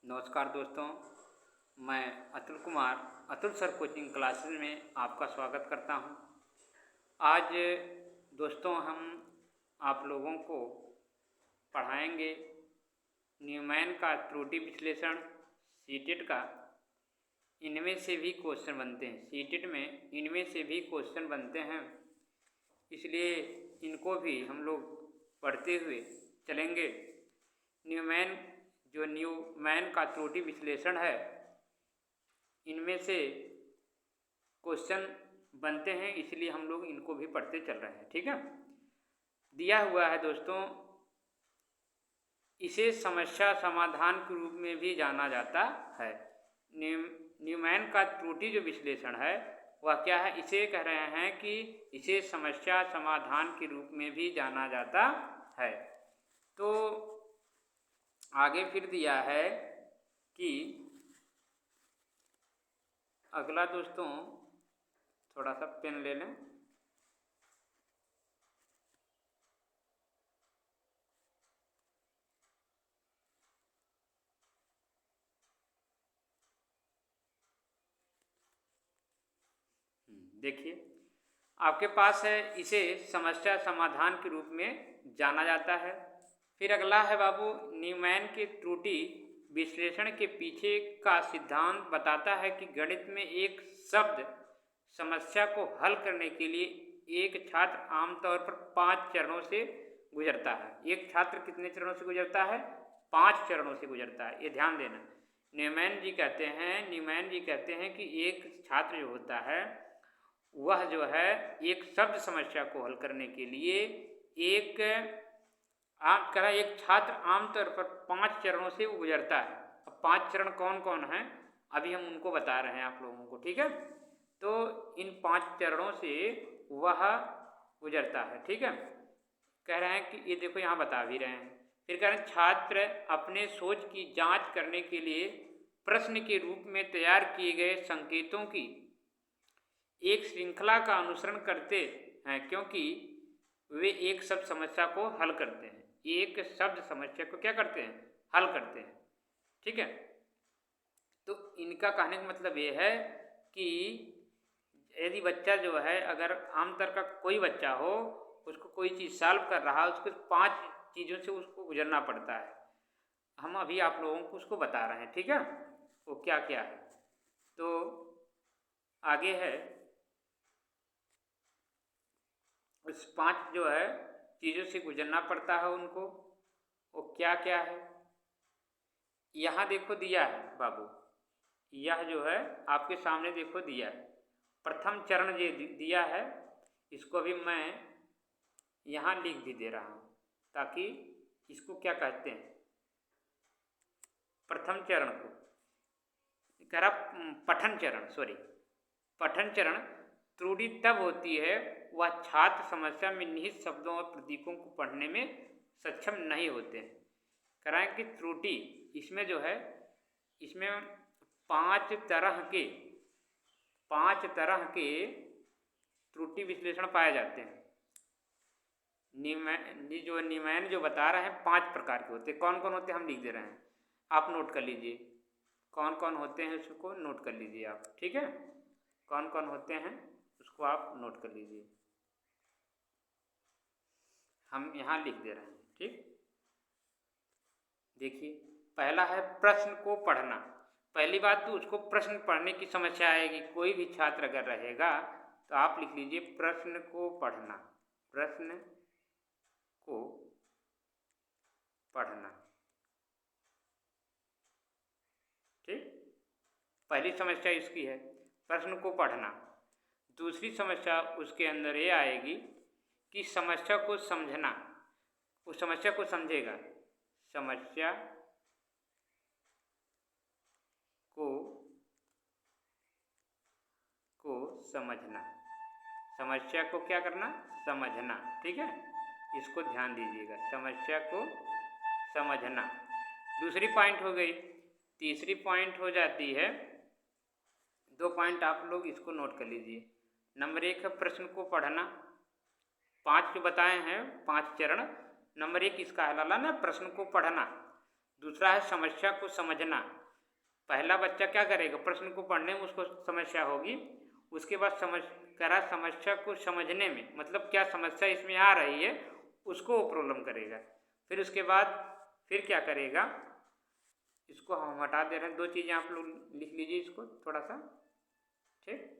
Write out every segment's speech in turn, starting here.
नमस्कार दोस्तों, मैं Atul Kumar Atul sir coaching classes में आपका स्वागत करता हूं। आज दोस्तों हम आप लोगों को पढ़ाएंगे न्यूमैन का त्रुटि विश्लेषण सीटेट का। इनमें से भी क्वेश्चन बनते हैं, सीटेट में इनमें से भी क्वेश्चन बनते हैं, इसलिए इनको भी हम लोग पढ़ते हुए चलेंगे। न्यूमैन का त्रुटि विश्लेषण है, इनमें से क्वेश्चन बनते हैं, इसलिए हम लोग इनको भी पढ़ते चल रहे हैं। ठीक है, दिया हुआ है दोस्तों, इसे समस्या समाधान के रूप में भी जाना जाता है। न्यूमैन का त्रुटि जो विश्लेषण है वह क्या है, इसे कह रहे हैं कि इसे समस्या समाधान के रूप में भी जाना जाता है। तो आगे फिर दिया है कि अगला दोस्तों थोड़ा सा पेन ले लें। देखिए आपके पास है, इसे समस्या समाधान के रूप में जाना जाता है। फिर अगला है बाबू, न्यूमैन के त्रुटि विश्लेषण के पीछे का सिद्धांत बताता है कि गणित में एक शब्द समस्या को हल करने के लिए एक छात्र आमतौर पर 5 चरणों से गुजरता है। एक छात्र कितने चरणों से गुजरता है? 5 चरणों से गुजरता है, ये ध्यान देना। न्यूमैन जी कहते हैं कि एक छात्र जो होता है वह जो है एक शब्द समस्या को हल करने के लिए एक छात्र आमतौर पर 5 चरणों से गुजरता है। अब 5 चरण कौन कौन हैं अभी हम उनको बता रहे हैं आप लोगों को। ठीक है, तो इन 5 चरणों से वह गुजरता है। ठीक है, कह रहे हैं कि ये देखो यहाँ बता भी रहे हैं। फिर कह रहे हैं छात्र अपने सोच की जांच करने के लिए प्रश्न के रूप में तैयार किए गए संकेतों की एक श्रृंखला का अनुसरण करते हैं, क्योंकि वे एक शब्द समस्या को हल करते हैं। एक शब्द समस्या को क्या करते हैं? हल करते हैं। ठीक है, तो इनका कहने का मतलब ये है कि यदि बच्चा जो है, अगर आमतौर का कोई बच्चा हो, उसको कोई चीज़ सॉल्व कर रहा है, उसको 5 चीज़ों से उसको गुजरना पड़ता है। हम अभी आप लोगों को उसको बता रहे हैं। ठीक है, वो क्या क्या है। तो आगे है, उस 5 जो है चीज़ों से गुजरना पड़ता है उनको, वो क्या क्या है यहाँ देखो दिया है बाबू। यह जो है आपके सामने देखो दिया है। प्रथम चरण ये दिया है, इसको भी मैं यहाँ लिख भी दे रहा हूँ ताकि इसको क्या कहते हैं, प्रथम चरण को कह रहा पठन चरण। त्रुटि तब होती है वह छात्र समस्या में निहित शब्दों और प्रतीकों को पढ़ने में सक्षम नहीं होते हैं। कराएं कि त्रुटि इसमें जो है, इसमें 5 तरह के त्रुटि विश्लेषण पाए जाते हैं। न्यूमैन जो बता रहे हैं 5 प्रकार के होते हैं। कौन कौन होते हैं हम लिख दे रहे हैं, आप नोट कर लीजिए। कौन कौन होते हैं उसको नोट कर लीजिए आप। ठीक है, कौन कौन होते हैं उसको आप नोट कर लीजिए, हम यहाँ लिख दे रहे हैं। ठीक, देखिए पहला है प्रश्न को पढ़ना। पहली बात तो उसको प्रश्न पढ़ने की समस्या आएगी। कोई भी छात्र अगर रहेगा तो आप लिख लीजिए प्रश्न को पढ़ना, प्रश्न को पढ़ना। ठीक, पहली समस्या इसकी है, प्रश्न को पढ़ना। दूसरी समस्या उसके अंदर ये आएगी कि समस्या को समझना, उस समस्या को समझेगा, समस्या को समझना, समस्या को क्या करना? समझना। ठीक है, इसको ध्यान दीजिएगा, समस्या को समझना। दूसरी पॉइंट हो गई। तीसरी पॉइंट हो जाती है, 2 पॉइंट आप लोग इसको नोट कर लीजिए। नंबर 1 है प्रश्न को पढ़ना, 5 जो बताए हैं 5 चरण। नंबर 1 इसका हलाला ना प्रश्न को पढ़ना। दूसरा है समस्या को समझना। पहला बच्चा क्या करेगा, प्रश्न को पढ़ने में उसको समस्या होगी, उसके बाद समस्या को समझने में, मतलब क्या समस्या इसमें आ रही है उसको वो प्रॉब्लम करेगा। फिर उसके बाद फिर क्या करेगा, इसको हम हटा दे रहे हैं, 2 चीज़ें आप लोग लिख लीजिए इसको थोड़ा सा, ठीक।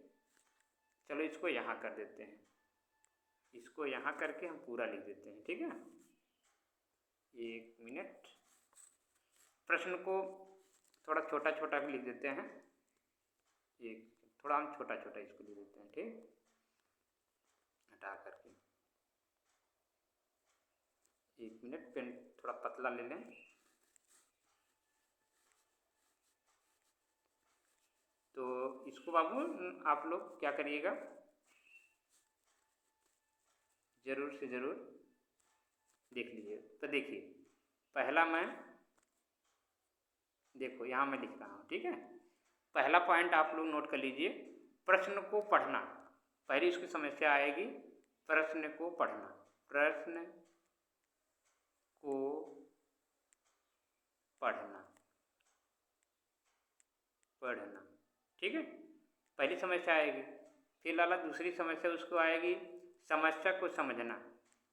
चलो इसको यहाँ कर देते हैं, इसको यहाँ करके हम पूरा लिख देते हैं, ठीक है। 1 मिनट, प्रश्न को थोड़ा छोटा छोटा भी लिख देते हैं, एक थोड़ा हम छोटा छोटा इसको लिख देते हैं, ठीक, हटा करके। 1 मिनट, पेन थोड़ा पतला ले लें। तो इसको बाबू आप लोग क्या करिएगा, ज़रूर से ज़रूर देख लीजिए। तो देखिए पहला मैं, देखो यहाँ मैं लिख रहा हूँ, ठीक है। पहला पॉइंट आप लोग नोट कर लीजिए, प्रश्न को पढ़ना। पहली उसकी समस्या आएगी, प्रश्न को पढ़ना, प्रश्न को पढ़ना, पढ़ना, ठीक है, पहली समस्या आएगी। फिर लाला दूसरी समस्या उसको आएगी, समस्या को समझना,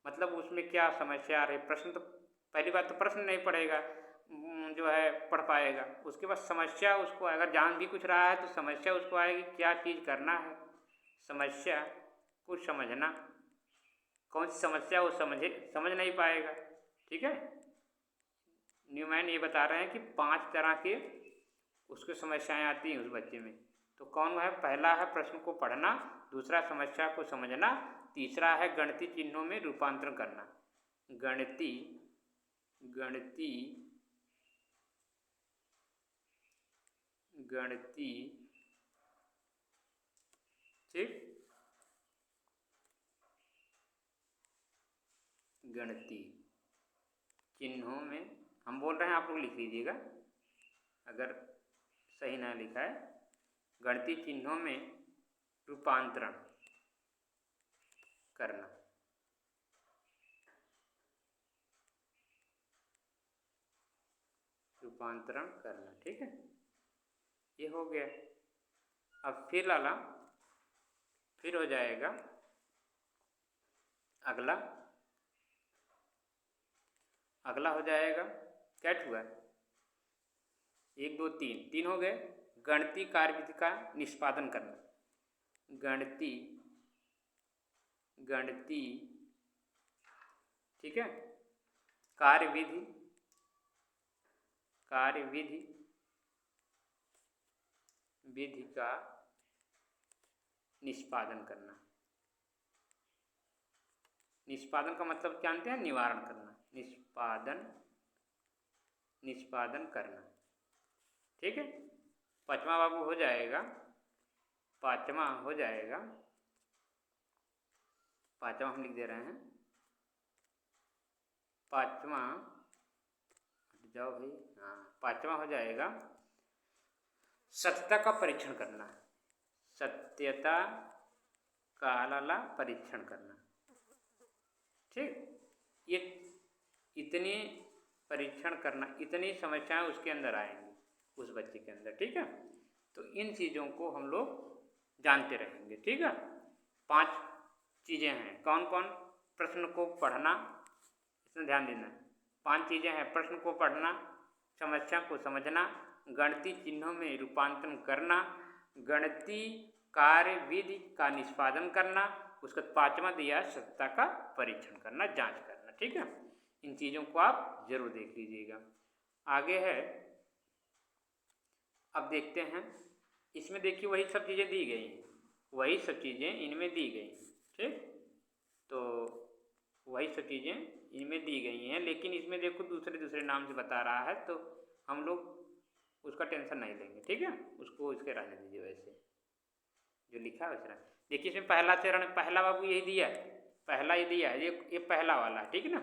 मतलब उसमें क्या समस्या आ रही। प्रश्न तो पहली बात तो प्रश्न नहीं पढ़ेगा, जो है पढ़ पाएगा। उसके बाद समस्या उसको, अगर जान भी कुछ रहा है तो समस्या उसको आएगी, क्या चीज़ करना है, समस्या को समझना, कौन सी समस्या वो समझ नहीं पाएगा, ठीक है। न्यूमैन ये बता रहे हैं कि 5 तरह के उसको समस्याएं आती हैं उस बच्चे में। तो कौन है, पहला है प्रश्न को पढ़ना, दूसरा समस्या को समझना, तीसरा है गणितीय चिन्हों में रूपांतरण करना, गणितीय ठीक, गणितीय चिन्हों में, हम बोल रहे हैं आप लोग लिख लीजिएगा अगर सही ना लिखा है, गणितीय चिन्हों में रूपांतरण करना, रूपांतरण करना, ठीक है, ये हो गया। अब फिर लाला, फिर हो जाएगा अगला हो जाएगा, क्या हुआ, 1 2 3 हो गए, गणितीय कार्यविधि का निष्पादन करना, गणितीय ठीक है, कार्यविधि का निष्पादन करना। निष्पादन का मतलब क्या जानते हैं, निवारण करना, निष्पादन करना, ठीक है। पांचवा बाबू हो जाएगा, पांचवा हम लिख दे रहे हैं, पांचवा जाओ भाई, हाँ, पांचवा हो जाएगा सत्यता का परीक्षण करना, सत्यता का लाला परीक्षण करना, ठीक। ये इतनी परीक्षण करना, इतनी समस्याएं उसके अंदर आएंगी, उस बच्चे के अंदर, ठीक है। तो इन चीज़ों को हम लोग जानते रहेंगे, ठीक है। 5 चीज़ें हैं, कौन कौन, प्रश्न को पढ़ना, इसमें ध्यान देना, 5 चीज़ें हैं, प्रश्न को पढ़ना, समस्या को समझना, गणितीय चिन्हों में रूपांतरण करना, गणितीय कार्यविधि का निष्पादन करना, उसका 5वां दिया सत्यता का परीक्षण करना, जांच करना, ठीक है। इन चीज़ों को आप जरूर देख लीजिएगा। आगे है, अब देखते हैं, इसमें देखिए वही सब चीज़ें दी गई हैं, वही सब चीज़ें इनमें दी गई, ठीक। तो वही सब चीज़ें इनमें दी गई हैं, लेकिन इसमें देखो दूसरे नाम से बता रहा है, तो हम लोग उसका टेंशन नहीं लेंगे, ठीक है, उसको इसके रहने दीजिए, वैसे जो लिखा है वैसे। देखिए इसमें पहला चरण, पहला बाबू यही दिया है, पहला ये दिया है, ये पहला वाला, ठीक है ना।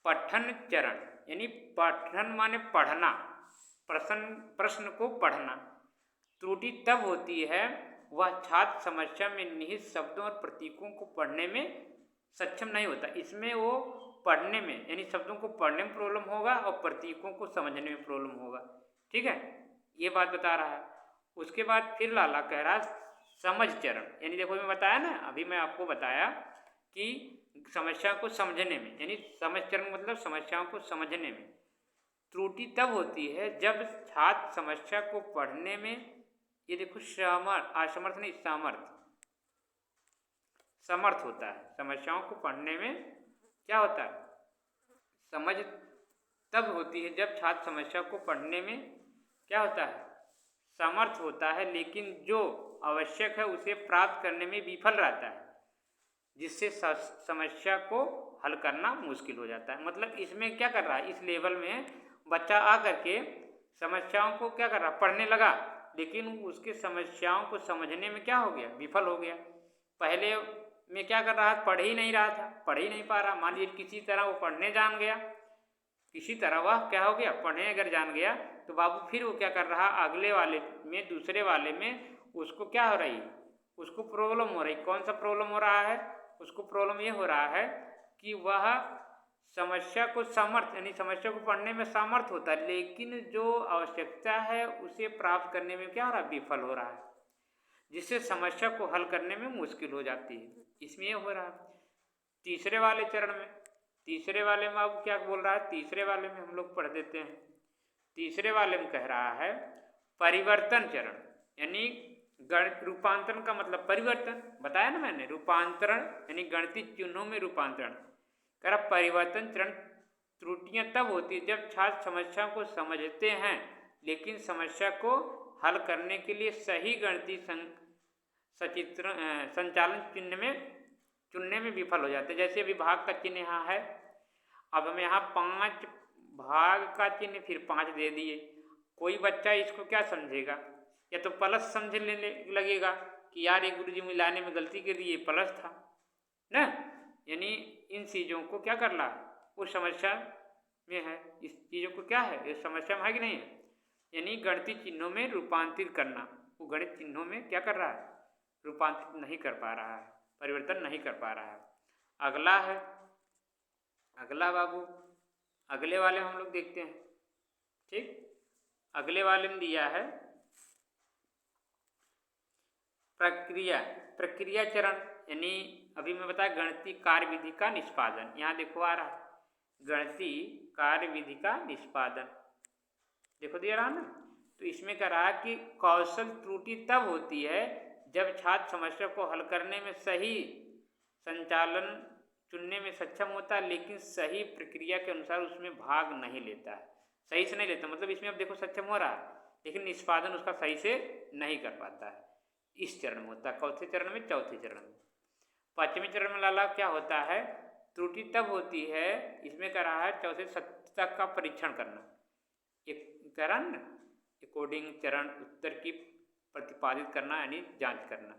पठन चरण, यानी पठन माने पढ़ना, प्रश्न को पढ़ना। त्रुटि तब होती है वह छात्र समस्या में निहित शब्दों और प्रतीकों को पढ़ने में सक्षम नहीं होता। इसमें वो पढ़ने में, यानी शब्दों को पढ़ने में प्रॉब्लम होगा और प्रतीकों को समझने में प्रॉब्लम होगा। ठीक है, ये बात बता रहा है। उसके बाद फिर लाला कह रहा समझ चरण, यानी देखो मैं बताया ना, अभी मैं आपको बताया कि समस्या को समझने में, यानी समझ चरण मतलब समस्याओं को समझने में त्रुटि तब होती है जब छात्र समस्या को पढ़ने में, ये देखो असमर्थ नहीं, समर्थ होता है। समस्याओं को पढ़ने में क्या होता है, समझ तब होती है जब छात्र समस्या को पढ़ने में क्या होता है, समर्थ होता है, लेकिन जो आवश्यक है उसे प्राप्त करने में विफल रहता है, जिससे समस्या को हल करना मुश्किल हो जाता है। मतलब इसमें क्या कर रहा है, इस लेवल में बच्चा आ करके समस्याओं को क्या कर रहा, पढ़ने लगा, लेकिन उसके समस्याओं को समझने में क्या हो गया, विफल हो गया। पहले में क्या कर रहा था, पढ़ ही नहीं रहा था, पढ़ ही नहीं पा रहा। मान लीजिए किसी तरह वो पढ़ने जान गया, किसी तरह वह क्या हो गया, पढ़ने अगर जान गया, तो बाबू फिर वो क्या कर रहा, अगले वाले में, दूसरे वाले में उसको क्या हो रही, उसको प्रॉब्लम हो रही। कौन सा प्रॉब्लम हो रहा है, उसको प्रॉब्लम ये हो रहा है कि वह समस्या को समर्थ, यानी समस्या को पढ़ने में समर्थ होता है, लेकिन जो आवश्यकता है उसे प्राप्त करने में क्या हो रहा है, विफल हो रहा है, जिससे समस्या को हल करने में मुश्किल हो जाती है। इसमें ये हो रहा है। तीसरे वाले चरण में, तीसरे वाले में अब क्या बोल रहा है, तीसरे वाले में हम लोग पढ़ देते हैं। तीसरे वाले में कह रहा है परिवर्तन चरण, यानी रूपांतरण का मतलब परिवर्तन, बताया ना मैंने, रूपांतरण यानी गणितीय चिन्हों में रूपांतरण। कह रहा परिवर्तन चरण त्रुटियां तब होती है जब छात्र समस्या को समझते हैं, लेकिन समस्या को हल करने के लिए सही गणितीय सचित्र संचालन चुनने में विफल हो जाते हैं। जैसे अभी भाग का चिन्ह यहाँ है, अब हम यहाँ 5 भाग का चिन्ह फिर 5 दे दिए। कोई बच्चा इसको क्या समझेगा, या तो प्लस समझने लगेगा कि यार ये गुरुजी मिलाने में गलती कर दी, ये प्लस था ना, यानी इन चीज़ों को क्या कर रहा, वो समस्या में है, इस चीज़ों को क्या है, ये समस्या में है कि नहीं है, यानी गणितीय चिन्हों में रूपांतरित करना। वो गणित चिन्हों में क्या कर रहा है, रूपांतरित नहीं कर पा रहा है, परिवर्तन नहीं कर पा रहा है। अगला है, अगला बाबू, अगले वाले हम लोग देखते हैं। ठीक, अगले वाले में दिया है प्रक्रिया चरण, यानी अभी मैं बताया गणितीय कार्य विधि का निष्पादन। यहाँ देखो आ रहा है गणितीय कार्य विधि का निष्पादन, देखो दिया रहा ना। तो इसमें कह रहा है कि कौशल त्रुटि तब होती है जब छात्र समस्या को हल करने में सही संचालन चुनने में सक्षम होता है, लेकिन सही प्रक्रिया के अनुसार उसमें भाग नहीं लेता है, सही से नहीं लेता। मतलब इसमें अब देखो सक्षम हो रहा है, लेकिन निष्पादन उसका सही से नहीं कर पाता है। इस चरण में होता है, चौथे चरण में, चौथे चरण में। पांचवें चरण में लाला क्या होता है, त्रुटि तब होती है, इसमें कह रहा है चौथे सत्य तक का परीक्षण करना। एक कह रहा ना, कोडिंग चरण उत्तर की प्रतिपादित करना यानी जांच करना।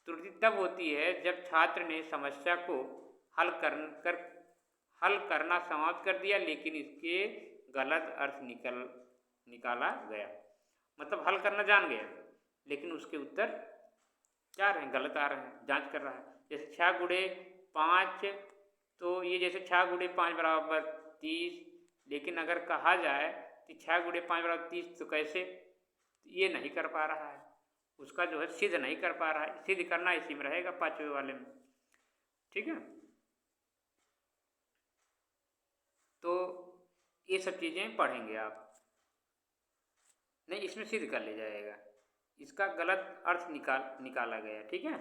त्रुटि तब होती है जब छात्र ने समस्या को हल करना समाप्त कर दिया, लेकिन इसके गलत अर्थ निकाला गया। मतलब हल करना जान गया, लेकिन उसके उत्तर क्या रहे, गलत आ रहे हैं, जांच कर रहा है। जैसे 6 गुणे 5, तो ये जैसे 6 गुणे 5 बराबर 30, लेकिन अगर कहा जाए कि 6 गुणे 5 बराबर 30, तो कैसे, ये नहीं कर पा रहा है, उसका जो है सिद्ध नहीं कर पा रहा है। सिद्ध करना इसी में रहेगा, 5वें वाले में। ठीक है, तो ये सब चीज़ें पढ़ेंगे आप, नहीं इसमें सिद्ध कर ले जाएगा, इसका गलत अर्थ निकाला गया। ठीक है,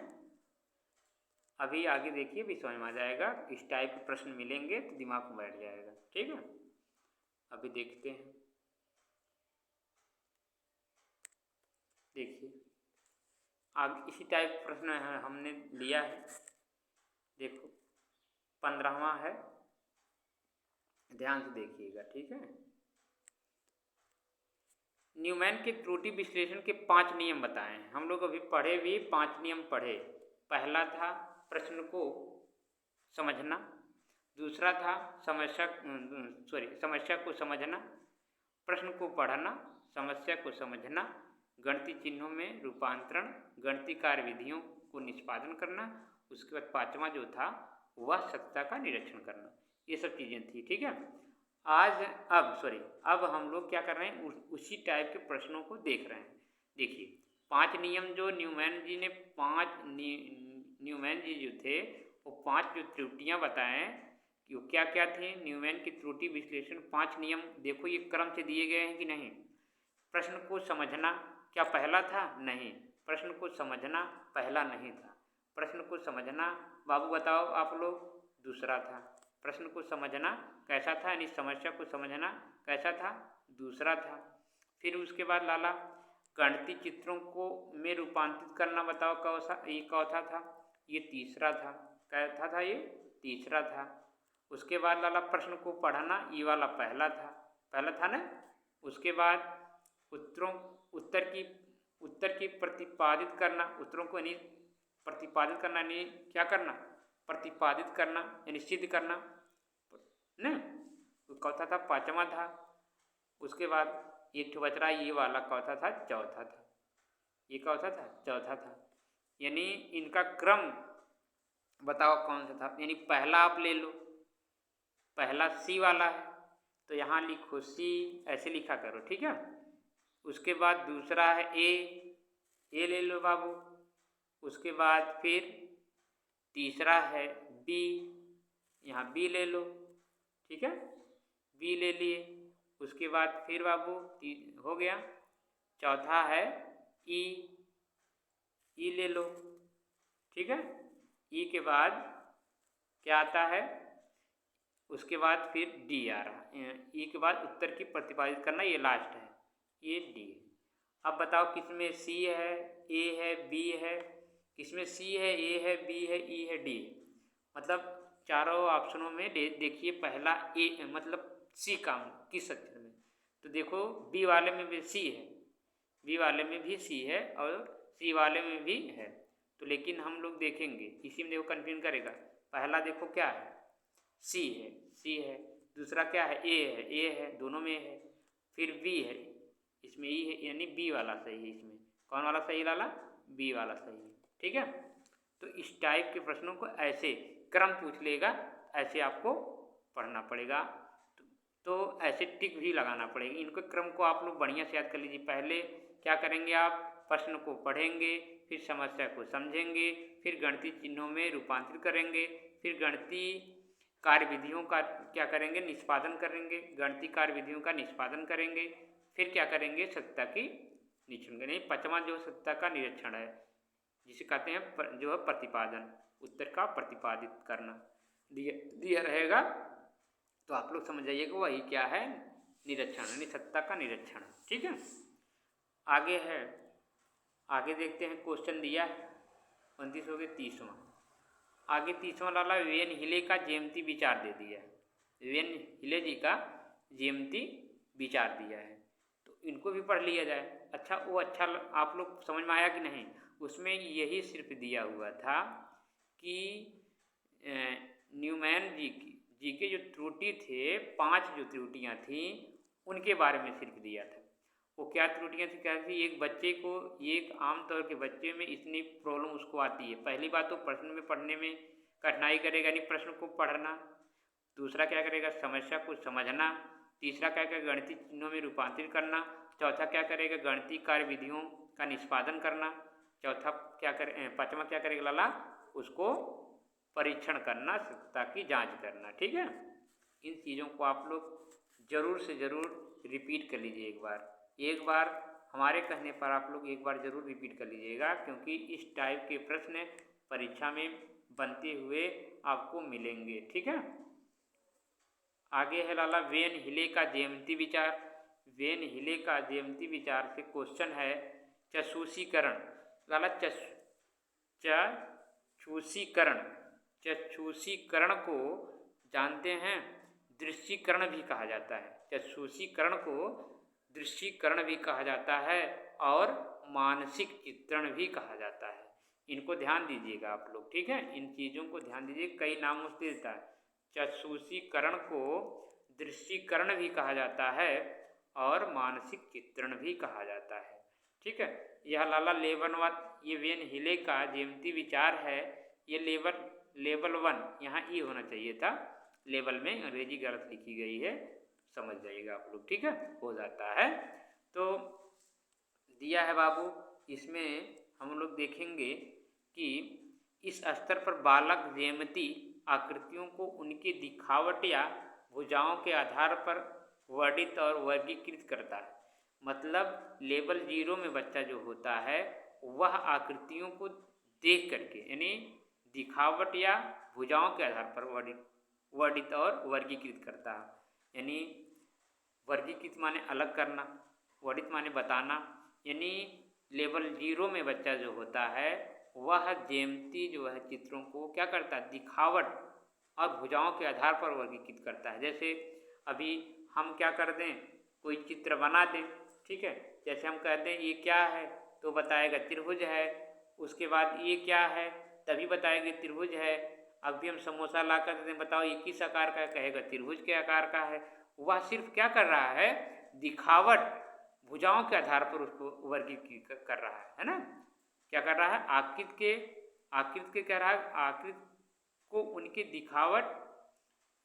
अभी आगे देखिए भी समझ में आ जाएगा, इस टाइप के प्रश्न मिलेंगे तो दिमाग में बैठ जाएगा। ठीक है, अभी देखते हैं, देखिए आगे इसी टाइप का प्रश्न है हमने लिया है। देखो 15वां है, ध्यान से देखिएगा। ठीक है, न्यूमैन के त्रुटि विश्लेषण के 5 नियम बताए हैं। हम लोग अभी पढ़े भी 5 नियम पढ़े। पहला था प्रश्न को समझना, दूसरा था समस्या को समझना, प्रश्न को पढ़ना, समस्या को समझना, गणितीय चिन्हों में रूपांतरण, गणितीय कार्य विधियों को निष्पादन करना, उसके बाद 5वां जो था वह सत्यता का निरीक्षण करना। ये सब चीज़ें थी। ठीक है, अब हम लोग क्या कर रहे हैं, उसी टाइप के प्रश्नों को देख रहे हैं। देखिए 5 नियम जो न्यूमैन जी ने न्यूमैन जी जो थे वो 5 जो त्रुटियां बताएं कि वो क्या क्या थी। न्यूमैन की त्रुटि विश्लेषण 5 नियम देखो, ये क्रम से दिए गए हैं कि नहीं। प्रश्न को समझना क्या पहला था? नहीं, प्रश्न को समझना पहला नहीं था। प्रश्न को समझना बाबू बताओ आप लोग दूसरा था। प्रश्न को समझना कैसा था, यानी समस्या को समझना कैसा था? दूसरा था। फिर उसके बाद लाला गणितीय चित्रों को में रूपांतरित करना बताओ ये चौथा था, ये तीसरा था। कैसा था? ये तीसरा था। उसके बाद लाला प्रश्न को पढ़ना, ये वाला पहला था ना। उसके बाद उत्तर की प्रतिपादित करना, उत्तरों को यानी प्रतिपादित करना यानी क्या करना? प्रतिपादित करना यानी सिद्ध करना न। चौथा था, पांचवा था। उसके बाद एक बच रहा, ये वाला चौथा था, चौथा था। ये चौथा था, चौथा था। यानी इनका क्रम बताओ कौन सा था। यानी पहला आप ले लो, पहला सी वाला है तो यहाँ लिखो सी, ऐसे लिखा करो। ठीक है। उसके बाद दूसरा है ए ले लो बाबू। उसके बाद फिर तीसरा है बी, यहाँ बी ले लो। ठीक है, बी ले लिए। उसके बाद फिर बाबू हो गया। चौथा है ई ले लो। ठीक है, ई के बाद क्या आता है? उसके बाद फिर डी आ रहा। ई के बाद उत्तर की प्रतिपादित करना, ये लास्ट है, ये डी। अब बताओ किसमें सी है, ए है, बी है? किसमें सी है, ए है, बी है, ई है, डी? मतलब चारों ऑप्शनों में देखिए पहला ए मतलब सी का किस अक्षर में, तो देखो बी वाले में भी सी है, बी वाले में भी सी है और सी वाले में भी है। तो लेकिन हम लोग देखेंगे इसी में देखो कन्फ्यूजन करेगा। पहला देखो क्या है, सी है। दूसरा क्या है, ए है, दोनों में है। फिर बी है, इसमें ई है, यानी बी वाला सही है। इसमें कौन वाला सही लाला? बी वाला सही है। ठीक है, तो इस टाइप के प्रश्नों को ऐसे क्रम पूछ लेगा, ऐसे आपको पढ़ना पड़ेगा। तो ऐसे टिक भी लगाना पड़ेगा। इनके क्रम को आप लोग बढ़िया से याद कर लीजिए। पहले क्या करेंगे आप? प्रश्न को पढ़ेंगे, फिर समस्या को समझेंगे, फिर गणितीय चिन्हों में रूपांतरित करेंगे, फिर गणितीय कार्यविधियों का क्या करेंगे? निष्पादन करेंगे, गणितीय कार्यविधियों का निष्पादन करेंगे। फिर क्या करेंगे? सत्ता की निरीक्षण करेंगे। पांचवा जो सत्ता का निरीक्षण है, जिसे कहते हैं जो है प्रतिपादन, उत्तर का प्रतिपादित करना दिया रहेगा। तो आप लोग समझ जाइएगा वही क्या है, निरीक्षण, यानी सत्ता का निरीक्षण। ठीक है, आगे है, आगे देखते हैं। क्वेश्चन दिया है 29 हो गए, 30वां। आगे 30वां लाला वेन हिले का ज्यामिति विचार दे दिया है। वेन हिले जी का ज्यामिति विचार दिया है, तो इनको भी पढ़ लिया जाए। अच्छा वो अच्छा आप लोग समझ में आया कि नहीं? उसमें यही सिर्फ दिया हुआ था कि न्यूमैन जी के जो त्रुटि थे, 5 जो त्रुटियां थी उनके बारे में सिर्फ दिया था। वो क्या त्रुटियां थी, क्या थी? एक बच्चे को, एक आमतौर के बच्चे में इतनी प्रॉब्लम उसको आती है। पहली बात तो प्रश्न में पढ़ने में कठिनाई करेगा, नहीं प्रश्न को पढ़ना। दूसरा क्या करेगा? समस्या को समझना। तीसरा क्या करेगा? गणितीय चिन्हों में रूपांतरित करना। चौथा क्या करेगा? गणितीय कार्यविधियों का निष्पादन करना। चौथा क्या करे? पांचवा क्या करेगा लाला? उसको परीक्षण करना, सत्ता की जांच करना। ठीक है, इन चीज़ों को आप लोग जरूर से ज़रूर रिपीट कर लीजिए। एक बार हमारे कहने पर आप लोग एक बार ज़रूर रिपीट कर लीजिएगा, क्योंकि इस टाइप के प्रश्न परीक्षा में बनते हुए आपको मिलेंगे। ठीक है, आगे है लाला वेन हिले का ज्यामिति विचार। वेन हिले का ज्यामिति विचार से क्वेश्चन है चक्षुषीकरण। लाला चक्षुषीकरण को जानते हैं, दृश्यीकरण भी कहा जाता है। चक्षुषीकरण को दृश्यीकरण भी कहा जाता है और मानसिक चित्रण भी कहा जाता है। इनको ध्यान दीजिएगा आप लोग। ठीक है, इन चीज़ों को ध्यान दीजिए, कई नामों से देता है। चक्षुषीकरण को दृश्यीकरण भी कहा जाता है और मानसिक चित्रण भी कहा जाता है। ठीक है, यह लाला ये वेन हिले का ज्यामिति विचार है। ये लेवल 1, यहाँ ई होना चाहिए था, लेवल में अंग्रेजी गलत लिखी गई है, समझ जाइएगा आप लोग, ठीक है, हो जाता है। तो दिया है बाबू, इसमें हम लोग देखेंगे कि इस स्तर पर बालक ज्यामिति आकृतियों को उनकी दिखावट या भुजाओं के आधार पर वर्णित और वर्गीकृत करता है। मतलब लेवल 0 में बच्चा जो होता है वह आकृतियों को देख करके, यानी दिखावट या भुजाओं के आधार पर वर्णित और वर्गीकृत करता है। यानी वर्गीकृत माने अलग करना, वर्णित माने बताना। यानी लेवल 0 में बच्चा जो होता है वह ज्यामिति जो है चित्रों को क्या करता है, दिखावट और भुजाओं के आधार पर वर्गीकृत करता है। जैसे अभी हम क्या कर दें, कोई चित्र बना दें, ठीक है, जैसे हम कहते हैं ये क्या है, तो बताएगा त्रिभुज है। उसके बाद ये क्या है, तभी बताएगा त्रिभुज है। अब भी हम समोसा ला कर देते हैं, बताओ ये किस आकार का है, कहेगा त्रिभुज के आकार का है। वह सिर्फ क्या कर रहा है, दिखावट भुजाओं के आधार पर उसको वर्गीकृत कर रहा है ना। क्या कर रहा है, आकृति के कह रहा है, आकृति को उनकी दिखावट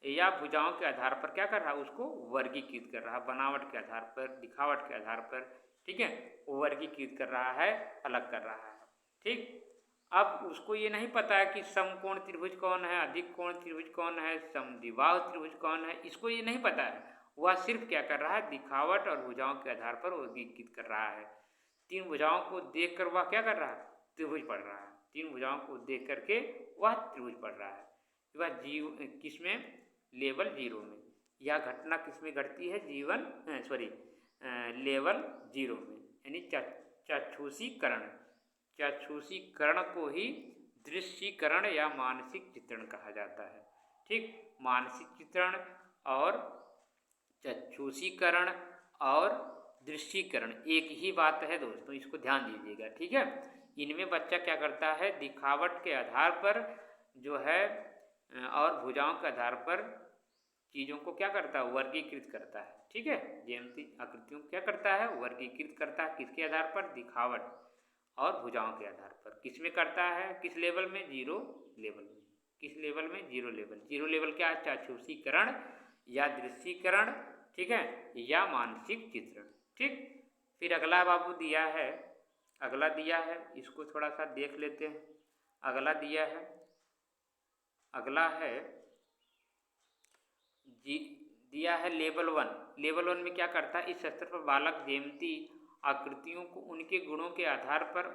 या भुजाओं के आधार पर क्या कर रहा है, उसको वर्गीकृत कर रहा है, बनावट के आधार पर, दिखावट के आधार पर, ठीक है, वो वर्गीकृत कर रहा है, अलग कर रहा है, ठीक। अब उसको ये नहीं पता है कि समकोण त्रिभुज कौन है, अधिक कोण त्रिभुज कौन है, समद्विबाहु त्रिभुज कौन है, इसको ये नहीं पता है। वह सिर्फ क्या कर रहा है, दिखावट और भुजाओं के आधार पर वर्गीकृत कर रहा है। 3 भुजाओं को देख कर वह क्या कर रहा है, त्रिभुज पढ़ रहा है। 3 भुजाओं को देख करके वह त्रिभुज पढ़ रहा है। वह जीव किसमें, लेवल 0 में। यह घटना किसमें घटती है, लेवल 0 में। यानी चाक्षुषीकरण, चाक्षुषीकरण को ही दृश्यीकरण या मानसिक चित्रण कहा जाता है, ठीक। मानसिक चित्रण और चाक्षुषीकरण और दृश्यीकरण एक ही बात है दोस्तों, इसको ध्यान दीजिएगा, ठीक है। इनमें बच्चा क्या करता है, दिखावट के आधार पर जो है और भुजाओं के आधार पर चीज़ों को क्या करता है, वर्गीकृत करता है, ठीक है। ज्यामिति आकृतियों को क्या करता है, वर्गीकृत करता है, किसके आधार पर, दिखावट और भुजाओं के आधार पर। किस में करता है, किस लेवल में, 0 लेवल में। किस लेवल में, 0 लेवल। 0 लेवल क्या है, चाक्षुषीकरण या दृश्यीकरण, ठीक है, या मानसिक चित्रण, ठीक। फिर अगला बाबू दिया है, अगला दिया है, इसको थोड़ा सा देख लेते हैं। अगला दिया है, अगला है दिया है लेवल 1। लेवल 1 में क्या करता है, इस स्तर पर बालक ज्यामिति आकृतियों को उनके गुणों के आधार पर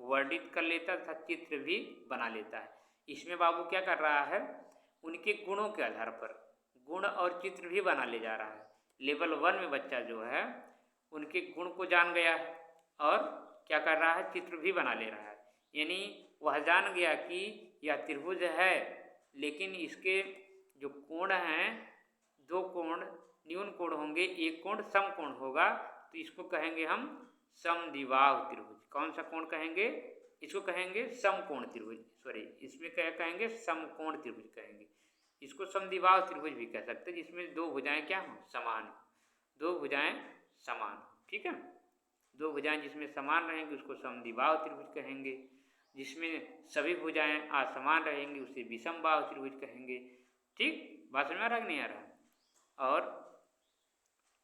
वर्णित कर लेता तथा चित्र भी बना लेता है। इसमें बाबू क्या कर रहा है, उनके गुणों के आधार पर गुण और चित्र भी बना ले जा रहा है। लेवल 1 में बच्चा जो है उनके गुण को जान गया है और क्या कर रहा है, चित्र भी बना ले रहा है। यानी वह जान गया कि यह त्रिभुज है, लेकिन इसके जो कोण हैं, 2 कोण न्यून कोण होंगे, एक कोण समकोण होगा, तो इसको कहेंगे हम समद्विबाहु त्रिभुज। कौन सा कोण कहेंगे, इसको कहेंगे समकोण त्रिभुज, इसमें क्या कहेंगे, समकोण त्रिभुज कहेंगे। इसको समद्विबाहु त्रिभुज भी कह सकते हैं, जिसमें 2 भुजाएं क्या हों, समान, 2 भुजाएं समान, ठीक है। 2 भुजाएं जिसमें समान रहेंगी उसको समद्विबाहु त्रिभुज कहेंगे। जिसमें सभी भुजाएं असमान रहेंगी उसे विषमबाहु त्रिभुज कहेंगे, ठीक। बात समझ में आ रहा है कि नहीं आ रहा। और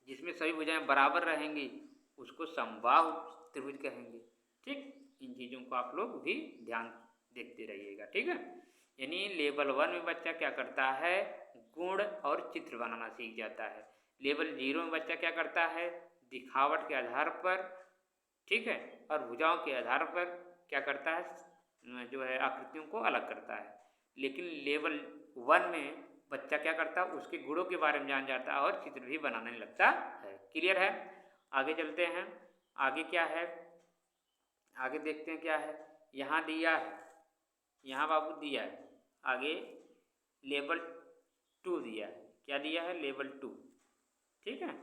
जिसमें सभी भुजाएं बराबर रहेंगी उसको समबाहु त्रिभुज कहेंगे, ठीक। इन चीज़ों को आप लोग भी ध्यान देखते रहिएगा, ठीक है। यानी लेवल 1 में बच्चा क्या करता है, गुण और चित्र बनाना सीख जाता है। लेवल 0 में बच्चा क्या करता है, दिखावट के आधार पर, ठीक है, और भुजाओं के आधार पर क्या करता है, जो है आकृतियों को अलग करता है। लेकिन लेवल 1 में बच्चा क्या करता है, उसके गुणों के बारे में जान जाता है और चित्र भी बनाने लगता है। क्लियर है। आगे चलते हैं, आगे क्या है, आगे देखते हैं क्या है। यहाँ दिया है, यहाँ बाबू दिया है, आगे लेवल 2 दिया है। क्या दिया है, लेवल 2, ठीक है।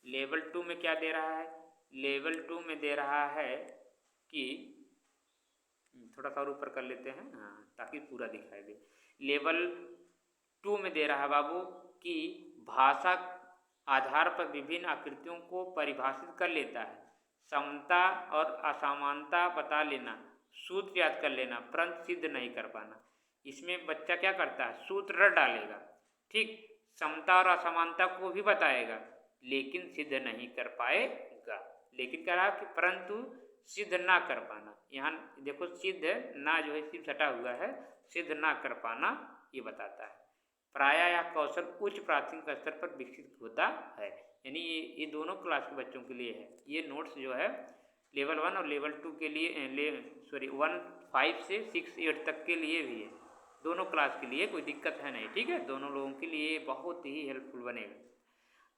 लेवल 2 में क्या दे रहा है, लेवल 2 में दे रहा है कि थोड़ा सा और ऊपर कर लेते हैं, हाँ, ताकि पूरा दिखाई दे। लेवल 2 में दे रहा है बाबू कि भाषा आधार पर विभिन्न आकृतियों को परिभाषित कर लेता है, समता और असमानता बता लेना, सूत्र याद कर लेना, परंतु सिद्ध नहीं कर पाना। इसमें बच्चा क्या करता है, सूत्र रट डालेगा, ठीक। समता और असमानता को भी बताएगा, लेकिन सिद्ध नहीं कर पाएगा। लेकिन कह रहा कि परंतु सिद्ध ना कर पाना, यहाँ देखो सिद्ध ना जो है सिर्फ सटा हुआ है, सिद्ध ना कर पाना ये बताता है। प्रायः यह कौशल उच्च प्राथमिक स्तर पर विकसित होता है, यानी ये दोनों क्लास के बच्चों के लिए है। ये नोट्स जो है लेवल 1 और लेवल 2 के लिए 5 से 6 8 तक के लिए भी है, दोनों क्लास के लिए कोई दिक्कत है नहीं, ठीक है। दोनों लोगों के लिए बहुत ही हेल्पफुल बनेगा।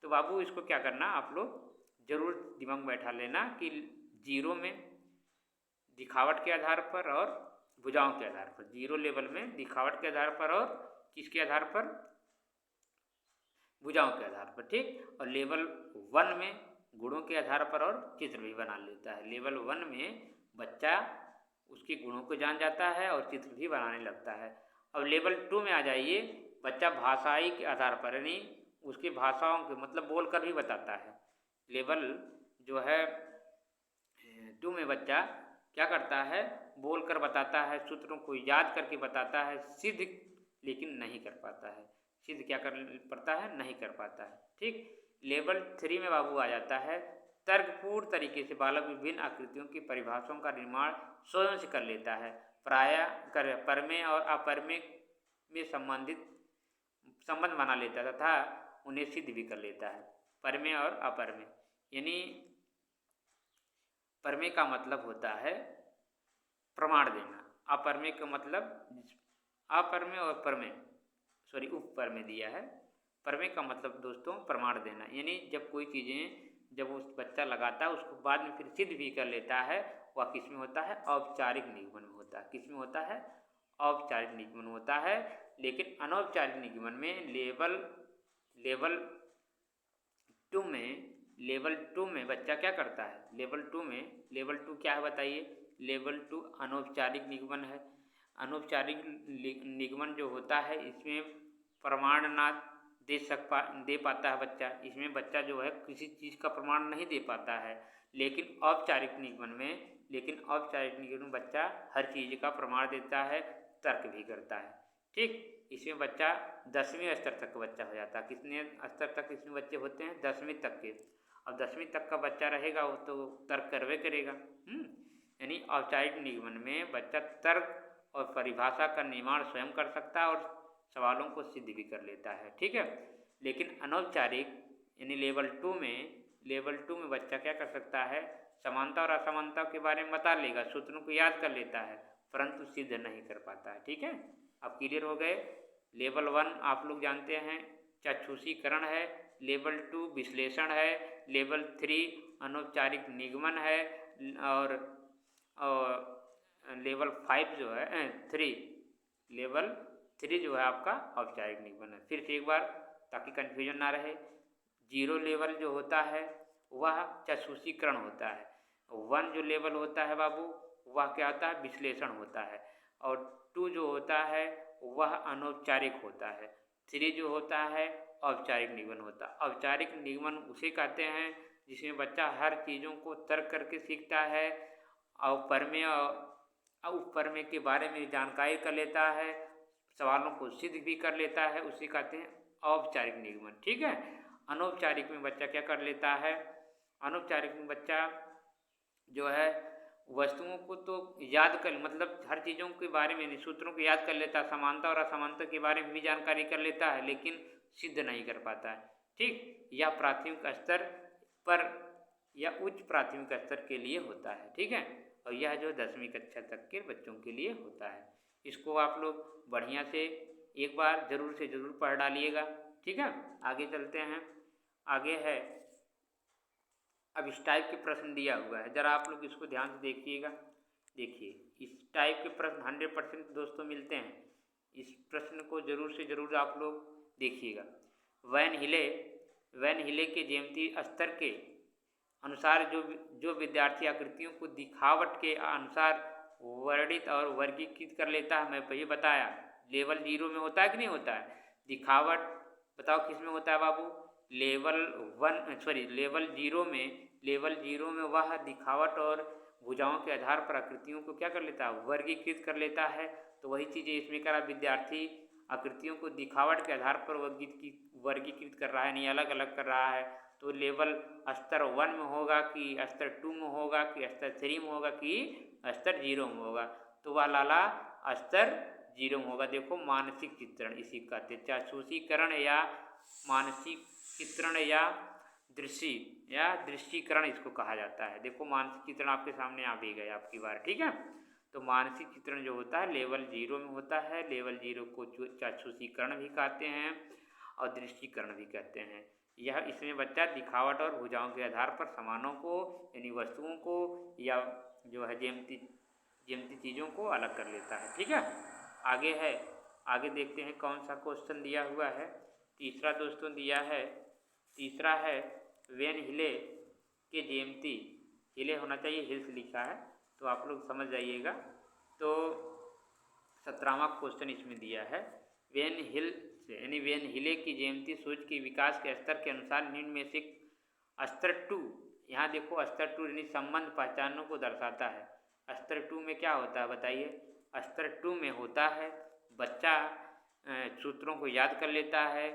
तो बाबू इसको क्या करना, आप लोग जरूर दिमाग में बैठा लेना कि जीरो में दिखावट के आधार पर और भुजाओं के आधार पर, जीरो लेवल में दिखावट के आधार पर और किसके आधार पर, भुजाओं के आधार पर, ठीक। और लेवल 1 में गुणों के आधार पर और चित्र भी बना लेता है। लेवल 1 में बच्चा उसके गुणों को जान जाता है और चित्र भी बनाने लगता है। अब लेवल 2 में आ जाइए, बच्चा भाषाई के आधार पर यानी उसकी भाषाओं के मतलब बोल कर भी बताता है। लेवल जो है 2 में बच्चा क्या करता है, बोल कर बताता है, सूत्रों को याद करके बताता है, सिद्ध लेकिन नहीं कर पाता है। सिद्ध क्या कर पड़ता है, नहीं कर पाता है, ठीक। लेवल 3 में बाबू आ जाता है, तर्कपूर्ण तरीके से बालक विभिन्न आकृतियों की परिभाषाओं का निर्माण स्वयं से कर लेता है। प्रायः परमेय और अपरमेय में संबंध बना लेता है तथा उन्हें सिद्ध भी कर लेता है। परमेय और अपरमेय, यानी परमेय का मतलब होता है प्रमाण देना, अपरमेय का मतलब अपरमेय और परमेय उपपरमेय दिया है। परमेय का मतलब दोस्तों प्रमाण देना, यानी जब कोई चीज़ें जब उस बच्चा लगाता है उसको बाद में फिर सिद्ध भी कर लेता है, वह किस में होता है, औपचारिक निगमन में होता है। किस में होता है, औपचारिक निगमन होता है। लेकिन अनौपचारिक निगमन में लेवल 2 में बच्चा क्या करता है, लेवल 2 क्या है बताइए, लेवल 2 अनौपचारिक निगमन है। अनौपचारिक निगमन जो होता है इसमें प्रमाण ना दे पाता है बच्चा, इसमें बच्चा जो है किसी चीज़ का प्रमाण नहीं दे पाता है। लेकिन औपचारिक निगमन में बच्चा हर चीज़ का प्रमाण देता है, तर्क भी करता है, ठीक। इसमें बच्चा 10वीं स्तर तक का बच्चा हो जाता है। कितने स्तर तक इसमें बच्चे होते हैं, 10वीं तक के। अब 10वीं तक का बच्चा रहेगा वो तो तर्क करवे करेगा। यानी औपचारिक निगमन में बच्चा तर्क और परिभाषा का निर्माण स्वयं कर सकता है और सवालों को सिद्ध भी कर लेता है, ठीक है। लेकिन अनौपचारिक यानी लेवल 2 में बच्चा क्या कर सकता है, समानता और असमानता के बारे में बता लेगा, सूत्रों को याद कर लेता है, परंतु सिद्ध नहीं कर पाता है, ठीक है। अब क्लियर हो गए। लेवल 1 आप लोग जानते हैं चाक्षुषीकरण है, लेवल 2 विश्लेषण है, लेवल 3 अनौपचारिक निगमन है और लेवल 5 जो है लेवल 3 जो है आपका औपचारिक निगमन है। फिर से एक बार ताकि कन्फ्यूजन ना रहे, 0 लेवल जो होता है वह चाक्षुषीकरण होता है, 1 जो लेवल होता है बाबू वह क्या होता है, विश्लेषण होता है, और 2 जो होता है वह अनौपचारिक होता है, 3 जो होता है औपचारिक निगमन होता है। औपचारिक निगमन उसे कहते हैं जिसमें बच्चा हर चीज़ों को तर्क करके सीखता है और उपरमेय के बारे में जानकारी कर लेता है, सवालों को सिद्ध भी कर लेता है, उसे कहते हैं औपचारिक निगमन, ठीक है। अनौपचारिक में बच्चा क्या कर लेता है, अनौपचारिक में बच्चा जो है वस्तुओं को तो याद कर मतलब हर चीज़ों के बारे में सूत्रों को याद कर लेता है, समानता और असमानता के बारे में भी जानकारी कर लेता है, लेकिन सिद्ध नहीं कर पाता है, ठीक। यह प्राथमिक स्तर पर या उच्च प्राथमिक स्तर के लिए होता है, ठीक है। और यह जो 10वीं कक्षा तक के बच्चों के लिए होता है। इसको आप लोग बढ़िया से एक बार ज़रूर से ज़रूर पढ़ डालिएगा, ठीक है। आगे चलते हैं। आगे है अब इस टाइप के प्रश्न दिया हुआ है, ज़रा आप लोग इसको ध्यान से देखिएगा। देखिए इस टाइप के प्रश्न 100% दोस्तों मिलते हैं, इस प्रश्न को ज़रूर से ज़रूर आप लोग देखिएगा। वैन हिले के ज्यामितीय स्तर के अनुसार जो विद्यार्थी आकृतियों को दिखावट के अनुसार वर्णित और वर्गीकृत कर लेता है, मैं पहले बताया लेवल 0 में होता है कि नहीं होता है दिखावट, बताओ किस में होता है बाबू, लेवल 0 में वह दिखावट और भुजाओं के आधार पर आकृतियों को क्या कर लेता है, वर्गीकृत कर लेता है। तो वही चीज़ें इसमें करा विद्यार्थी आकृतियों को दिखावट के आधार पर वर्गीकृत कर रहा है, नहीं अलग अलग कर रहा है, तो लेवल स्तर 1 में होगा कि स्तर 2 में होगा कि स्तर 3 में होगा कि स्तर 0 में होगा, तो वह लाला स्तर 0 में होगा। देखो मानसिक चित्रण इसी कहते हैं, चाक्षुषीकरण या मानसिक चित्रण या दृश्यीकरण इसको कहा जाता है। देखो मानसिक चित्रण आपके सामने आ भी गया आपकी बार, ठीक है। तो मानसिक चित्रण जो होता है लेवल 0 में होता है। लेवल 0 को चाक्षुषीकरण भी कहते हैं और दृश्यीकरण भी कहते हैं। यह इसमें बच्चा दिखावट और भुजाओं के आधार पर सामानों को यानी वस्तुओं को या जो है ज्यामिति चीज़ों को अलग कर लेता है, ठीक है। आगे है, आगे देखते हैं कौन सा क्वेश्चन दिया हुआ है। तीसरा दोस्तों दिया है, तीसरा है वेन हिले के ज्यामिति, हिले होना चाहिए, हिल्स लिखा है तो आप लोग समझ जाइएगा। तो 17वां क्वेश्चन इसमें दिया है वेन हिल से यानी वेन हिले की ज्यामिति सोच के विकास के स्तर के अनुसार निम्न में से स्तर 2, यहाँ देखो स्तर 2 यानी संबंध पहचानों को दर्शाता है। स्तर 2 में क्या होता है बताइए? स्तर 2 में होता है बच्चा सूत्रों को याद कर लेता है,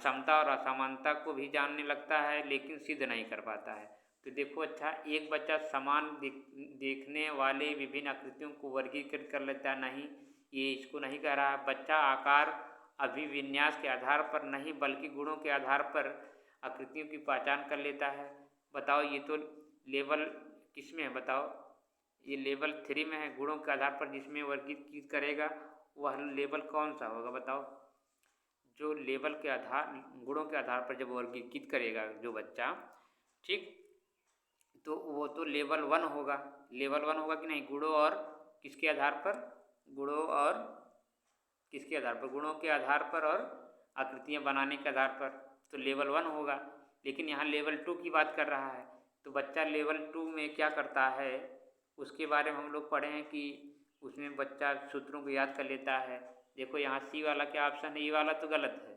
समता और असमानता को भी जानने लगता है, लेकिन सिद्ध नहीं कर पाता है। तो देखो अच्छा, एक बच्चा समान देखने वाले विभिन्न आकृतियों को वर्गीकृत कर लेता है, नहीं ये इसको नहीं कह रहा है। बच्चा आकार अभिविन्यास के आधार पर नहीं बल्कि गुणों के आधार पर आकृतियों की पहचान कर लेता है। बताओ ये तो लेवल किस में है बताओ? ये लेवल 3 में है, गुणों के आधार पर जिसमें वर्गीकृत करेगा वह लेवल कौन सा होगा बताओ? जो लेवल के आधार गुणों के आधार पर जब वर्गीकृत करेगा जो बच्चा, ठीक, तो वो तो लेवल 1 होगा। लेवल 1 होगा कि नहीं? गुणों और किसके आधार पर? गुणों और किसके आधार पर? गुणों के आधार पर और आकृतियाँ बनाने के आधार पर, तो लेवल 1 होगा। लेकिन यहाँ लेवल 2 की बात कर रहा है, तो बच्चा लेवल 2 में क्या करता है उसके बारे में हम लोग पढ़े हैं कि उसमें बच्चा सूत्रों को याद कर लेता है। देखो यहाँ सी वाला क्या ऑप्शन है? ये वाला तो गलत है,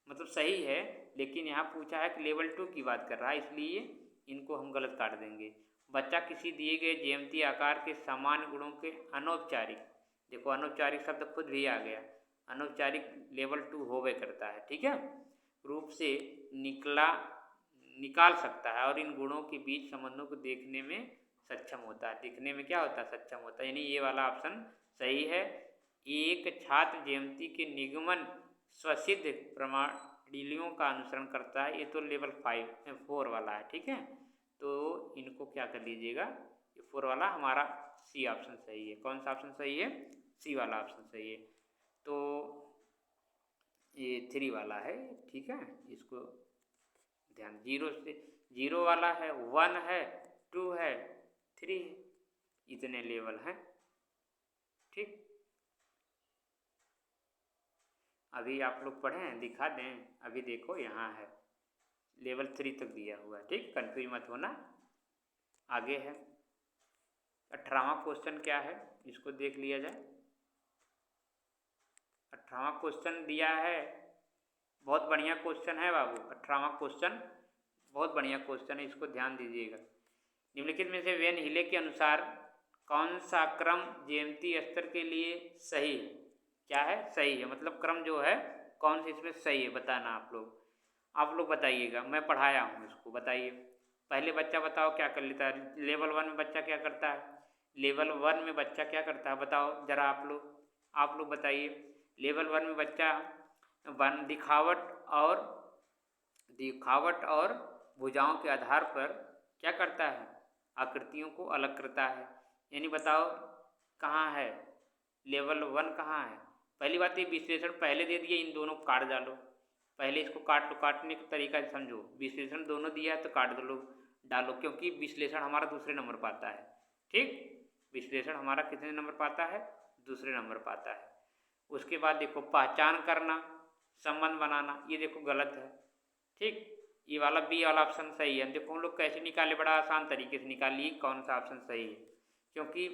मतलब सही है लेकिन यहाँ पूछा है कि लेवल 2 की बात कर रहा है, इसलिए इनको हम गलत काट देंगे। बच्चा किसी दिए गए ज्यामितीय आकार के समान गुणों के अनौपचारिक, देखो अनौपचारिक शब्द खुद भी आ गया, अनौपचारिक लेवल 2 होवे करता है, ठीक है, रूप से निकाल सकता है और इन गुणों के बीच संबंधों को देखने में सक्षम होता है। दिखने में क्या होता है? सक्षम होता है, यानी ये वाला ऑप्शन सही है। एक छात्र ज्यामिति के निगमन स्वसिद्ध प्रणालियों का अनुसरण करता है, ये तो लेवल 4 वाला है, ठीक है। तो इनको क्या कर लीजिएगा, ये 4 वाला हमारा सी ऑप्शन सही है। कौन सा ऑप्शन सही है? सी वाला ऑप्शन सही है। तो ये 3 वाला है, ठीक है, इसको ध्यान, 0 वाला है, 1 है, 2 है, 3 है, इतने लेवल हैं, ठीक। अभी आप लोग पढ़ें, दिखा दें, अभी देखो यहाँ है लेवल 3 तक दिया हुआ है, ठीक, कंफ्यूज मत होना। आगे है 18वां क्वेश्चन क्या है इसको देख लिया जाए। 18वां क्वेश्चन दिया है, बहुत बढ़िया क्वेश्चन है बाबू। 18वां क्वेश्चन बहुत बढ़िया क्वेश्चन है, इसको ध्यान दीजिएगा। निम्नलिखित में से वेन हिले के अनुसार कौन सा क्रम ज्यामितीय स्तर के लिए सही है? क्या है? सही है, मतलब क्रम जो है कौन सी इसमें सही है बताना आप लोग बताइएगा, मैं पढ़ाया हूँ इसको, बताइए। पहले बच्चा बताओ क्या कर लेता है? लेवल 1 में बच्चा क्या करता है? लेवल 1 में बच्चा क्या करता है बताओ जरा आप लोग बताइए। लेवल 1 में बच्चा दिखावट और भुजाओं के आधार पर क्या करता है? आकृतियों को अलग करता है। यानी बताओ कहाँ है लेवल 1, कहाँ है? पहली बात ये विश्लेषण पहले दे दिए, इन दोनों को काट डालो, पहले इसको काट लो, काटने का तरीका समझो। विश्लेषण दोनों दिया है तो काट डालो, क्योंकि विश्लेषण हमारा दूसरे नंबर पाता है, ठीक, विश्लेषण हमारा कितने नंबर पाता है? दूसरे नंबर पाता है। उसके बाद देखो पहचान करना, संबंध बनाना, ये देखो गलत है, ठीक, ये वाला बी वाला ऑप्शन सही है। देखो हम लोग कैसे निकाले, बड़ा आसान तरीके से निकालिए कौन सा ऑप्शन सही है, क्योंकि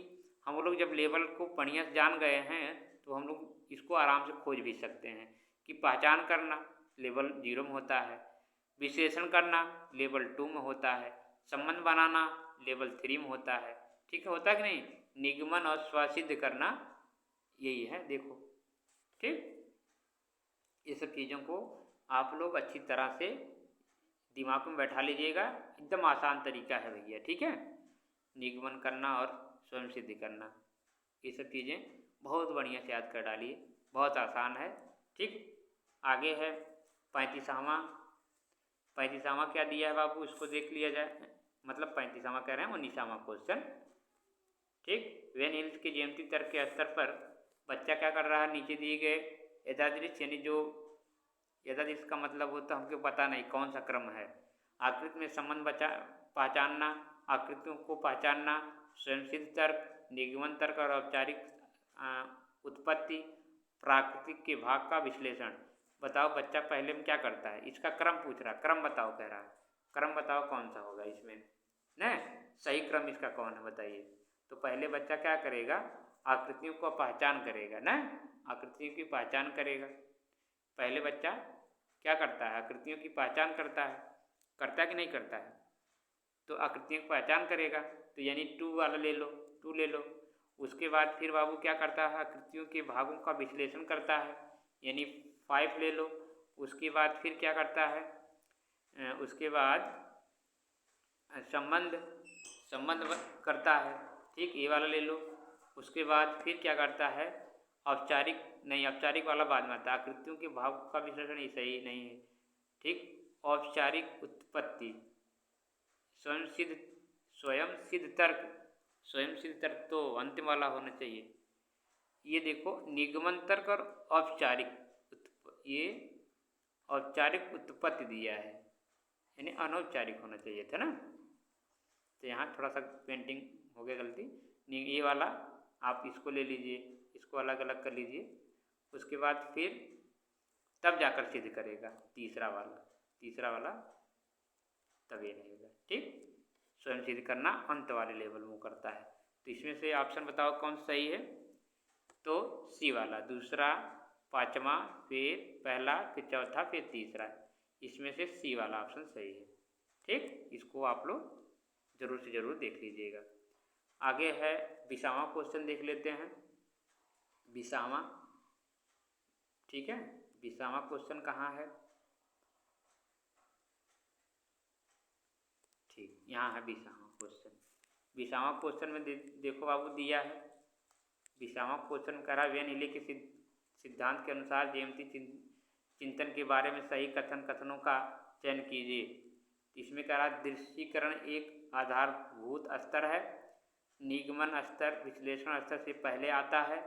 हम लोग जब लेवल को बढ़िया से जान गए हैं तो हम लोग इसको आराम से खोज भी सकते हैं कि पहचान करना लेवल 0 में होता है, विश्लेषण करना लेवल 2 में होता है, संबंध बनाना लेवल 3 में होता है, ठीक है, होता है कि नहीं? निगमन और स्वसिद्ध करना यही है, देखो, ठीक। ये सब चीज़ों को आप लोग अच्छी तरह से दिमाग में बैठा लीजिएगा। एकदम आसान तरीका है भैया, ठीक है। निगमन करना और स्वयं सिद्ध करना, ये सब चीज़ें बहुत बढ़िया से याद कर डालिए, बहुत आसान है, ठीक। आगे है 35वां। 35वां क्या दिया है बाबू, इसको देख लिया जाए। मतलब 35वां कह रहे हैं 19वां क्वेश्चन, ठीक। वेन हिल्स के ज्यामितीय तर्क के स्तर पर बच्चा क्या कर रहा है, नीचे दिए गए यथादृश, यानी जो यथादृश का मतलब होता है हमको पता नहीं कौन सा क्रम है, आकृति में संबंध पहचानना, आकृतियों को पहचानना, स्वयंसिद्ध तर्क, निगमन तर्क और औपचारिक उत्पत्ति, प्राकृतिक के भाग का विश्लेषण। बताओ बच्चा पहले में क्या करता है, इसका क्रम पूछ रहा, क्रम बताओ कह रहा, क्रम बताओ कौन सा होगा इसमें न, सही क्रम इसका कौन है बताइए। तो पहले बच्चा क्या करेगा, आकृतियों को पहचान करेगा न, आकृतियों की पहचान करेगा। पहले बच्चा क्या करता है, आकृतियों की पहचान करता है कि नहीं करता है। तो आकृतियों की पहचान करेगा, तो यानी 2 वाला ले लो, 2 ले लो। उसके बाद फिर बाबू क्या करता है, आकृतियों के भागों का विश्लेषण करता है, यानी 5 ले लो। उसके बाद फिर क्या करता है, उसके बाद संबंध करता है, ठीक, ये वाला ले लो। उसके बाद फिर क्या करता है, औपचारिक वाला बाद में आता है, आकृतियों के भाव का विश्लेषण ये सही नहीं है, ठीक। औपचारिक उत्पत्ति, स्वयं सिद्ध तर्क तो अंतिम वाला होना चाहिए। ये देखो निगमन तर्क और ये औपचारिक उत्पत्ति दिया है, यानी अनौपचारिक होना चाहिए था ना। तो यहाँ थोड़ा सा पेंटिंग हो गया गलती, ये वाला आप इसको ले लीजिए, इसको अलग अलग कर लीजिए। उसके बाद फिर तब जाकर सिद्ध करेगा तीसरा वाला तब ये नहीं होगा, ठीक। स्वयं सिद्ध करना अंत वाले लेवल में करता है। तो इसमें से ऑप्शन बताओ कौन सही है, तो सी वाला, दूसरा, 5वां, फिर पहला, फिर चौथा, फिर तीसरा, इसमें से सी वाला ऑप्शन सही है, ठीक। इसको आप लोग जरूर से जरूर देख लीजिएगा। आगे है 20वां क्वेश्चन देख लेते हैं, 20वां, ठीक है। 20वां क्वेश्चन कहाँ है, ठीक, यहाँ है 20वां क्वेश्चन। 20वां क्वेश्चन में देखो बाबू दिया है, 20वां क्वेश्चन कह रहा है वेन हिले के सिद्धांत के अनुसार ज्यामितीय चिंतन के बारे में सही कथनों का चयन कीजिए। इसमें कह रहा दृश्यीकरण एक आधारभूत स्तर है, निगमन स्तर विश्लेषण स्तर से पहले आता है,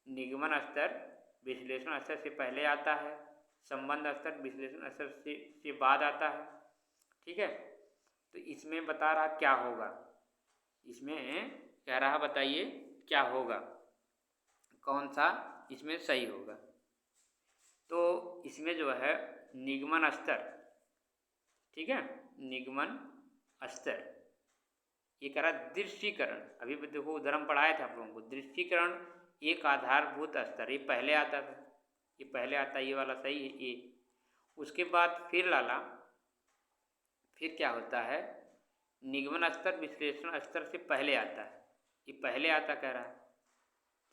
निगमन स्तर विश्लेषण स्तर से पहले आता है, संबंध स्तर विश्लेषण स्तर से बाद आता है, ठीक है। तो इसमें बता रहा क्या होगा, इसमें कह रहा बताइए क्या होगा, कौन सा इसमें सही होगा। तो इसमें जो है निगमन स्तर, ठीक है, निगमन स्तर, ये कह रहा दृश्यीकरण, अभी देखो उदाहरण पढ़ाया था आप लोगों को, दृश्यीकरण एक आधारभूत स्तर, ये पहले आता था, ये पहले आता, ये वाला सही है ये। उसके बाद फिर फिर क्या होता है, निगमन स्तर विश्लेषण स्तर से पहले आता है, ये पहले आता कह रहा है,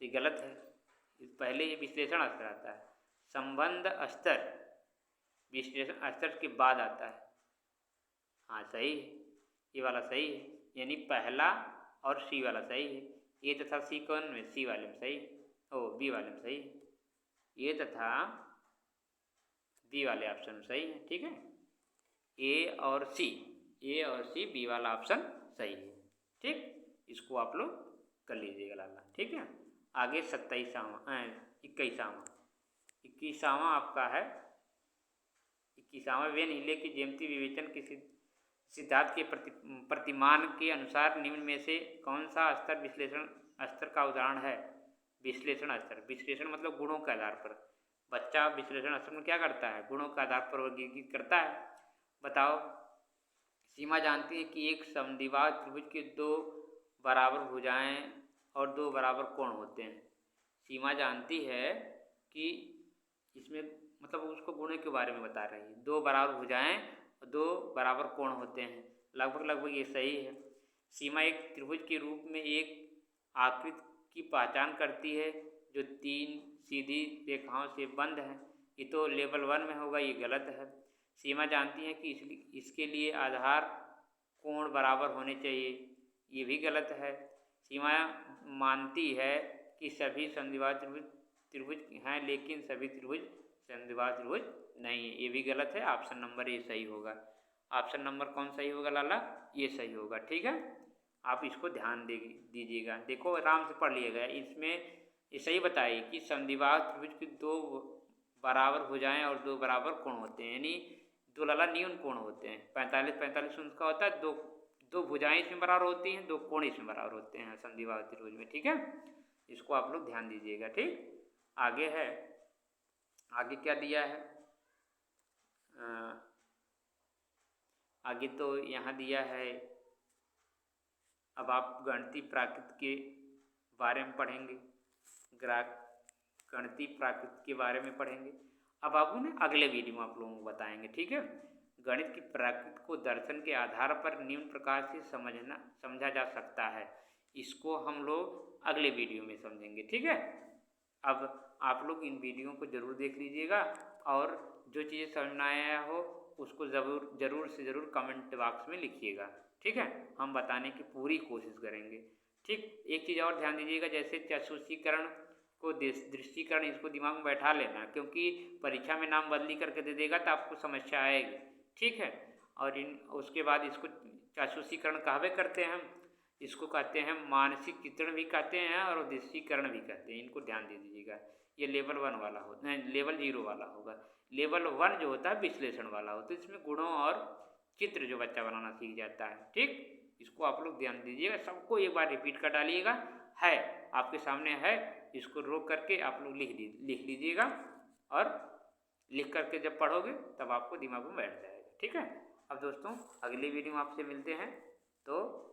तो ये गलत है, पहले ये विश्लेषण स्तर आता है। संबंध स्तर विश्लेषण स्तर के बाद आता है, हाँ सही है, ये वाला सही है, यानी पहला और सी वाला सही है। ये तथा सी कौन में, सी वाले में सही, ओ बी वाले में सही है, ये तथा बी वाले ऑप्शन में सही है, ठीक है। ए और सी बी वाला ऑप्शन सही है, ठीक। इसको आप लोग कर लीजिएगा लाला, ठीक है। आगे 21वां आपका है, 21वां वेन हिले की ज्यामितीय विवेचन के सिद्धांत के प्रतिमान के अनुसार निम्न में से कौन सा स्तर विश्लेषण स्तर का उदाहरण है। विश्लेषण स्तर, विश्लेषण मतलब गुणों के आधार पर, बच्चा विश्लेषण स्तर में क्या करता है, गुणों के आधार पर वर्गीकृत करता है। बताओ, सीमा जानती है कि एक समद्विबाहु त्रिभुज के 2 बराबर भुजाएं और 2 बराबर कोण होते हैं। सीमा जानती है कि इसमें मतलब उसको गुणों के बारे में बता रही है, 2 बराबर भुजाएं और 2 बराबर कोण होते हैं, लगभग ये सही है। सीमा एक त्रिभुज के रूप में एक आकृति की पहचान करती है जो 3 सीधी रेखाओं से बंद है। ये तो लेवल 1 में होगा, ये गलत है। सीमा जानती है कि इसके लिए आधार कोण बराबर होने चाहिए, ये भी गलत है। सीमा मानती है कि सभी समद्विबाहु त्रिभुज हैं, लेकिन सभी त्रिभुज समद्विबाहु त्रिभुज नहीं है, ये भी गलत है। ऑप्शन नंबर ए सही होगा। ऑप्शन नंबर कौन सही होगा लाला? ये सही होगा। ठीक है, आप इसको ध्यान दीजिएगा। देखो आराम से पढ़ लिएगा। इसमें ये सही बताइए कि समद्विबाहु त्रिभुज की दो बराबर भुजाएं और दो बराबर कोण होते हैं, यानी दो लाला न्यून कोण होते हैं। 45 उनका होता है, दो भुजाएं इसमें बराबर होती हैं, दो कोण इसमें बराबर होते हैं समद्विबाहु त्रिभुज में। ठीक है, इसको आप लोग ध्यान दीजिएगा। ठीक, आगे है, आगे क्या दिया है? आगे तो यहाँ दिया है, अब आप गणितीय प्राकृत के बारे में पढ़ेंगे, गणितीय प्राकृत के बारे में पढ़ेंगे। अब आप उन्हें अगले वीडियो में आप लोगों को बताएंगे। ठीक है, गणित की प्राकृत को दर्शन के आधार पर निम्न प्रकार से समझा जा सकता है, इसको हम लोग अगले वीडियो में समझेंगे। ठीक है, अब आप लोग इन वीडियो को ज़रूर देख लीजिएगा और जो चीज़ें समझ में आया हो उसको ज़रूर से ज़रूर कमेंट बॉक्स में लिखिएगा। ठीक है, हम बताने की पूरी कोशिश करेंगे। ठीक, एक चीज़ और ध्यान दीजिएगा, जैसे चतुष्कीकरण को दृष्टिकरण, इसको दिमाग में बैठा लेना, क्योंकि परीक्षा में नाम बदली करके दे देगा तो आपको समस्या आएगी। ठीक है, और उसके बाद इसको चतुष्कीकरण कहवे करते हैं, इसको कहते हैं मानसिक चित्रण भी कहते हैं और दृष्टिकरण भी कहते हैं। इनको ध्यान दे दीजिएगा। ये लेवल 1 वाला होता है, लेवल 0 वाला होगा। लेवल 1 जो होता है विश्लेषण वाला होता है, इसमें गुणों और चित्र जो बच्चा बनाना सीख जाता है। ठीक, इसको आप लोग ध्यान दीजिएगा, सबको एक बार रिपीट कर डालिएगा। है आपके सामने है, इसको रोक करके आप लोग लिख लीजिएगा और लिख करके जब पढ़ोगे तब आपको दिमाग में बैठ जाएगा। ठीक है, अब दोस्तों अगली वीडियो में आपसे मिलते हैं, तो